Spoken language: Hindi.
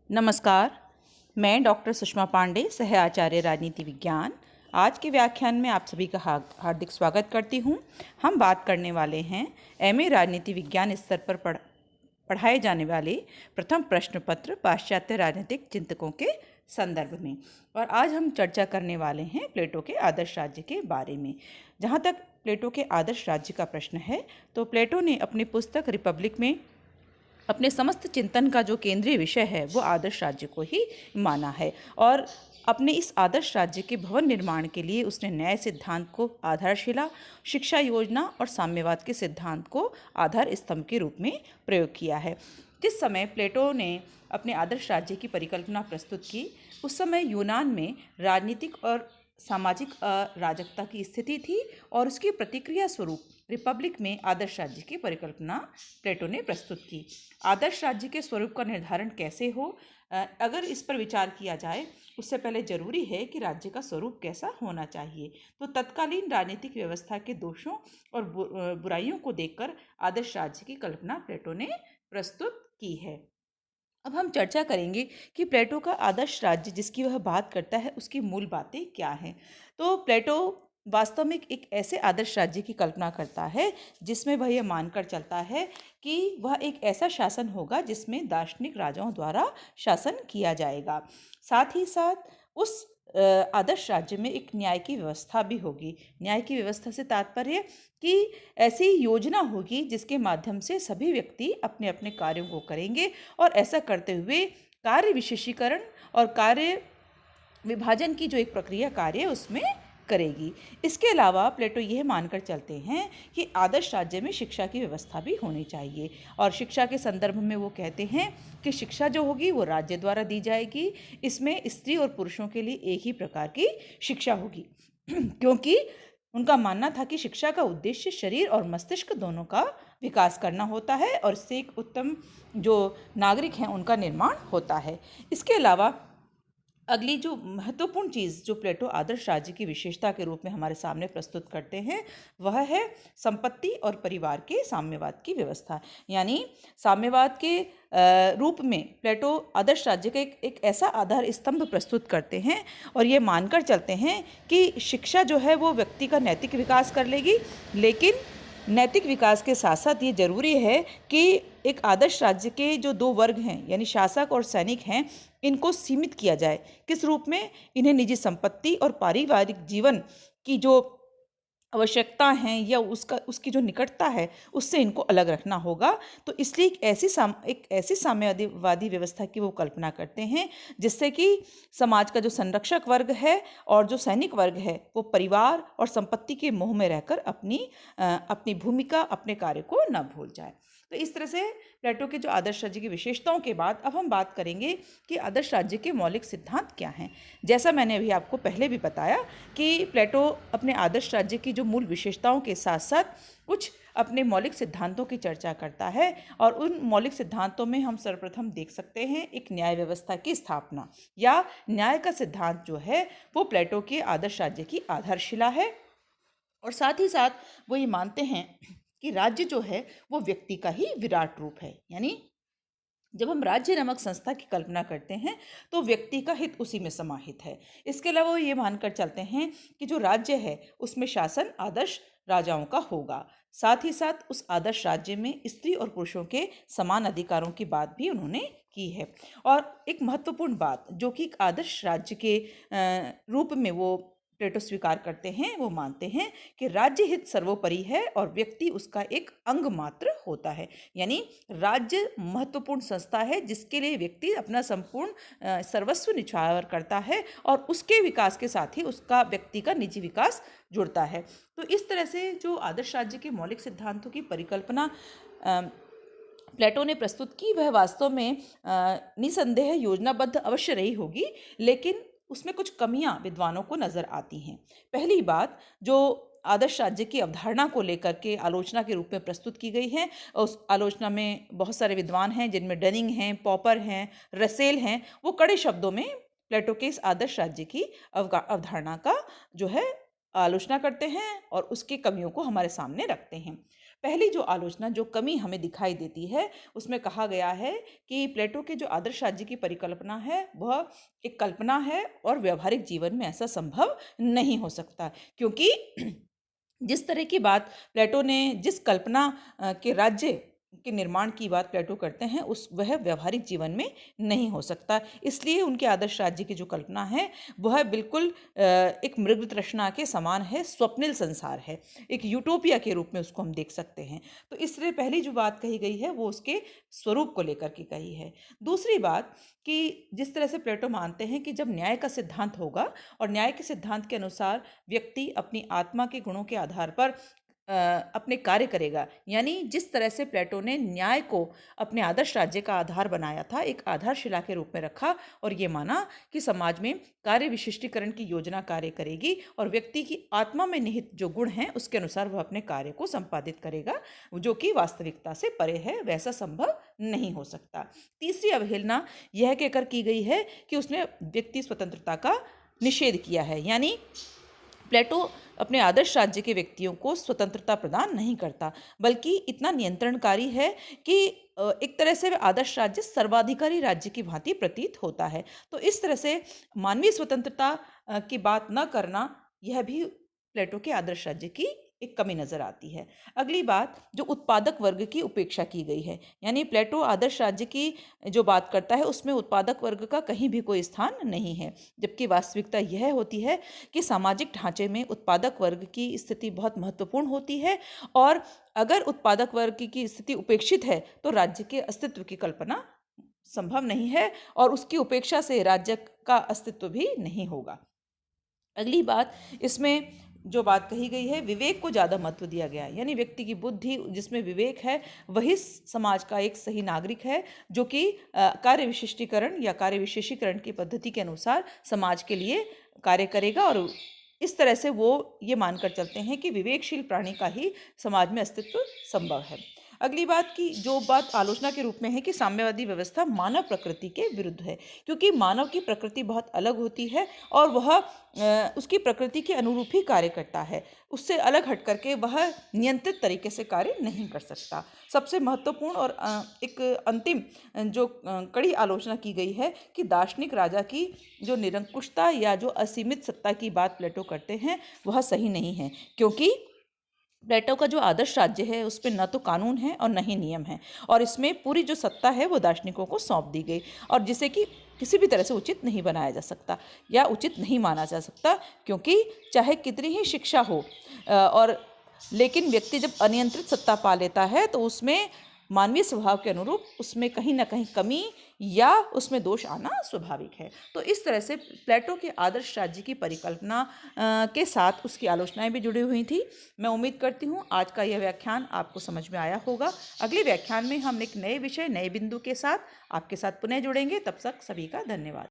नमस्कार। मैं डॉक्टर सुषमा पांडे, सह आचार्य राजनीति विज्ञान। आज के व्याख्यान में आप सभी का हार्दिक स्वागत करती हूँ। हम बात करने वाले हैं एमए राजनीति विज्ञान स्तर पर पढ़ाए जाने वाले प्रथम प्रश्न पत्र पाश्चात्य राजनीतिक चिंतकों के संदर्भ में। और आज हम चर्चा करने वाले हैं प्लेटो के आदर्श राज्य के बारे में। जहाँ तक प्लेटो के आदर्श राज्य का प्रश्न है, तो प्लेटो ने अपनी पुस्तक रिपब्लिक में अपने समस्त चिंतन का जो केंद्रीय विषय है वो आदर्श राज्य को ही माना है। और अपने इस आदर्श राज्य के भवन निर्माण के लिए उसने न्याय सिद्धांत को आधारशिला, शिक्षा योजना और साम्यवाद के सिद्धांत को आधार स्तंभ के रूप में प्रयोग किया है। जिस समय प्लेटो ने अपने आदर्श राज्य की परिकल्पना प्रस्तुत की, उस समय यूनान में राजनीतिक और सामाजिक अराजकता की स्थिति थी और उसकी प्रतिक्रिया स्वरूप रिपब्लिक में आदर्श राज्य की परिकल्पना प्लेटो ने प्रस्तुत की। आदर्श राज्य के स्वरूप का निर्धारण कैसे हो, अगर इस पर विचार किया जाए, उससे पहले जरूरी है कि राज्य का स्वरूप कैसा होना चाहिए। तो तत्कालीन राजनीतिक व्यवस्था के दोषों और बुराइयों को देखकर आदर्श राज्य की कल्पना प्लेटो ने प्रस्तुत की है। अब हम चर्चा करेंगे कि प्लेटो का आदर्श राज्य जिसकी वह बात करता है उसकी मूल बातें क्या हैं। तो प्लेटो वास्तव में एक ऐसे आदर्श राज्य की कल्पना करता है जिसमें वह यह मानकर चलता है कि वह एक ऐसा शासन होगा जिसमें दार्शनिक राजाओं द्वारा शासन किया जाएगा। साथ ही साथ उस आदर्श राज्य में एक न्याय की व्यवस्था भी होगी। न्याय की व्यवस्था से तात्पर्य कि ऐसी योजना होगी जिसके माध्यम से सभी व्यक्ति अपने अपने कार्यों को करेंगे और ऐसा करते हुए कार्य विशेषीकरण और कार्य विभाजन की जो एक प्रक्रिया कार्य उसमें करेगी। इसके अलावा प्लेटो यह मानकर चलते हैं कि आदर्श राज्य में शिक्षा की व्यवस्था भी होनी चाहिए और शिक्षा के संदर्भ में वो कहते हैं कि शिक्षा जो होगी वो राज्य द्वारा दी जाएगी। इसमें स्त्री और पुरुषों के लिए एक ही प्रकार की शिक्षा होगी क्योंकि उनका मानना था कि शिक्षा का उद्देश्य शरीर और मस्तिष्क दोनों का विकास करना होता है और इससे एक उत्तम जो नागरिक हैं उनका निर्माण होता है। इसके अलावा अगली जो महत्वपूर्ण चीज़ जो प्लेटो आदर्श राज्य की विशेषता के रूप में हमारे सामने प्रस्तुत करते हैं वह है संपत्ति और परिवार के साम्यवाद की व्यवस्था। यानी साम्यवाद के रूप में प्लेटो आदर्श राज्य का एक ऐसा आधार स्तंभ प्रस्तुत करते हैं और ये मानकर चलते हैं कि शिक्षा जो है वो व्यक्ति का नैतिक विकास कर लेगी, लेकिन नैतिक विकास के साथ साथ ये जरूरी है कि एक आदर्श राज्य के जो दो वर्ग हैं यानी शासक और सैनिक हैं, इनको सीमित किया जाए। किस रूप में? इन्हें निजी संपत्ति और पारिवारिक जीवन की जो आवश्यकता हैं या उसकी जो निकटता है उससे इनको अलग रखना होगा। तो इसलिए एक ऐसी साम्यवादी व्यवस्था की वो कल्पना करते हैं जिससे कि समाज का जो संरक्षक वर्ग है और जो सैनिक वर्ग है वो परिवार और संपत्ति के मोह में रहकर अपनी भूमिका, अपने कार्य को न भूल जाए। तो इस तरह से प्लेटो के जो आदर्श राज्य की विशेषताओं के बाद अब हम बात करेंगे कि आदर्श राज्य के मौलिक सिद्धांत क्या हैं। जैसा मैंने अभी आपको पहले भी बताया कि प्लेटो अपने आदर्श राज्य की जो मूल विशेषताओं के साथ साथ कुछ अपने मौलिक सिद्धांतों की चर्चा करता है और उन मौलिक सिद्धांतों में हम सर्वप्रथम देख सकते हैं एक न्याय व्यवस्था की स्थापना या न्याय का सिद्धांत जो है वो प्लेटो के आदर्श राज्य की आधारशिला है। और साथ ही साथ वो ये मानते हैं कि राज्य जो है वो व्यक्ति का ही विराट रूप है। यानी जब हम राज्य नामक संस्था की कल्पना करते हैं तो व्यक्ति का हित उसी में समाहित है। इसके अलावा वो ये मानकर चलते हैं कि जो राज्य है उसमें शासन आदर्श राजाओं का होगा। साथ ही साथ उस आदर्श राज्य में स्त्री और पुरुषों के समान अधिकारों की बात भी उन्होंने की है। और एक महत्वपूर्ण बात जो कि एक आदर्श राज्य के रूप में वो प्लेटो स्वीकार करते हैं, वो मानते हैं कि राज्य हित सर्वोपरि है और व्यक्ति उसका एक अंग मात्र होता है। यानी राज्य महत्वपूर्ण संस्था है जिसके लिए व्यक्ति अपना संपूर्ण सर्वस्व निछावर करता है और उसके विकास के साथ ही उसका व्यक्ति का निजी विकास जुड़ता है। तो इस तरह से जो आदर्श राज्य के मौलिक सिद्धांतों की परिकल्पना प्लेटो ने प्रस्तुत की वह वास्तव में निसंदेह योजनाबद्ध अवश्य रही होगी, लेकिन उसमें कुछ कमियां विद्वानों को नजर आती हैं। पहली बात जो आदर्श राज्य की अवधारणा को लेकर के आलोचना के रूप में प्रस्तुत की गई है, उस आलोचना में बहुत सारे विद्वान हैं जिनमें डनिंग हैं, पॉपर हैं, रसेल हैं। वो कड़े शब्दों में प्लेटो के इस आदर्श राज्य की अवधारणा का जो है आलोचना करते हैं और उसकी कमियों को हमारे सामने रखते हैं। पहली जो आलोचना, जो कमी हमें दिखाई देती है, उसमें कहा गया है कि प्लेटो के जो आदर्श राज्य की परिकल्पना है वह एक कल्पना है और व्यवहारिक जीवन में ऐसा संभव नहीं हो सकता, क्योंकि जिस तरह की बात प्लेटो ने, जिस कल्पना के राज्य के निर्माण की बात प्लेटो करते हैं, वह व्यवहारिक जीवन में नहीं हो सकता। इसलिए उनके आदर्श राज्य की जो कल्पना है वह बिल्कुल एक मृग तृष्णा के समान है, स्वप्निल संसार है, एक यूटोपिया के रूप में उसको हम देख सकते हैं। तो इसलिए पहली जो बात कही गई है वो उसके स्वरूप को लेकर के कही है। दूसरी बात कि जिस तरह से प्लेटो मानते हैं कि जब न्याय का सिद्धांत होगा और न्याय के सिद्धांत के अनुसार व्यक्ति अपनी आत्मा के गुणों के आधार पर अपने कार्य करेगा, यानी जिस तरह से प्लेटो ने न्याय को अपने आदर्श राज्य का आधार बनाया था, एक आधारशिला के रूप में रखा और ये माना कि समाज में कार्य विशिष्टीकरण की योजना कार्य करेगी और व्यक्ति की आत्मा में निहित जो गुण हैं उसके अनुसार वह अपने कार्य को संपादित करेगा, जो कि वास्तविकता से परे है, वैसा संभव नहीं हो सकता। तीसरी अवहेलना यह कहकर की गई है कि उसने व्यक्ति स्वतंत्रता का निषेध किया है, यानी प्लेटो अपने आदर्श राज्य के व्यक्तियों को स्वतंत्रता प्रदान नहीं करता, बल्कि इतना नियंत्रणकारी है कि एक तरह से आदर्श राज्य सर्वाधिकारी राज्य की भांति प्रतीत होता है। तो इस तरह से मानवीय स्वतंत्रता की बात न करना, यह भी प्लेटो के आदर्श राज्य की एक कमी नजर आती है। अगली बात, जो उत्पादक वर्ग की उपेक्षा की गई है, यानी प्लेटो आदर्श राज्य की जो बात करता है उसमें उत्पादक वर्ग का कहीं भी कोई स्थान नहीं है, जबकि वास्तविकता यह होती है कि सामाजिक ढांचे में उत्पादक वर्ग की स्थिति बहुत महत्वपूर्ण होती है और अगर उत्पादक वर्ग की स्थिति उपेक्षित है तो राज्य के अस्तित्व की कल्पना संभव नहीं है और उसकी उपेक्षा से राज्य का अस्तित्व भी नहीं होगा। अगली बात, इसमें जो बात कही गई है, विवेक को ज़्यादा महत्व दिया गया है, यानी व्यक्ति की बुद्धि जिसमें विवेक है वही समाज का एक सही नागरिक है, जो कि कार्य विशिष्टीकरण या कार्य विशेषीकरण की पद्धति के अनुसार समाज के लिए कार्य करेगा और इस तरह से वो ये मानकर चलते हैं कि विवेकशील प्राणी का ही समाज में अस्तित्व संभव है। अगली बात की जो बात आलोचना के रूप में है कि साम्यवादी व्यवस्था मानव प्रकृति के विरुद्ध है, क्योंकि मानव की प्रकृति बहुत अलग होती है और वह उसकी प्रकृति के अनुरूप ही कार्य करता है, उससे अलग हट करके वह नियंत्रित तरीके से कार्य नहीं कर सकता। सबसे महत्वपूर्ण और एक अंतिम जो कड़ी आलोचना की गई है कि दार्शनिक राजा की जो निरंकुशता या जो असीमित सत्ता की बात प्लेटो करते हैं वह सही नहीं है, क्योंकि प्लेटो का जो आदर्श राज्य है उस पर न तो कानून है और न ही नियम है और इसमें पूरी जो सत्ता है वो दार्शनिकों को सौंप दी गई और जिसे कि किसी भी तरह से उचित नहीं बनाया जा सकता या उचित नहीं माना जा सकता, क्योंकि चाहे कितनी ही शिक्षा हो और लेकिन व्यक्ति जब अनियंत्रित सत्ता पा लेता है तो उसमें मानवीय स्वभाव के अनुरूप उसमें कहीं ना कहीं कमी या उसमें दोष आना स्वाभाविक है। तो इस तरह से प्लेटो के आदर्श राज्य की परिकल्पना के साथ उसकी आलोचनाएं भी जुड़ी हुई थी। मैं उम्मीद करती हूँ आज का यह व्याख्यान आपको समझ में आया होगा। अगले व्याख्यान में हम एक नए विषय, नए बिंदु के साथ आपके साथ पुनः जुड़ेंगे। तब तक सभी का धन्यवाद।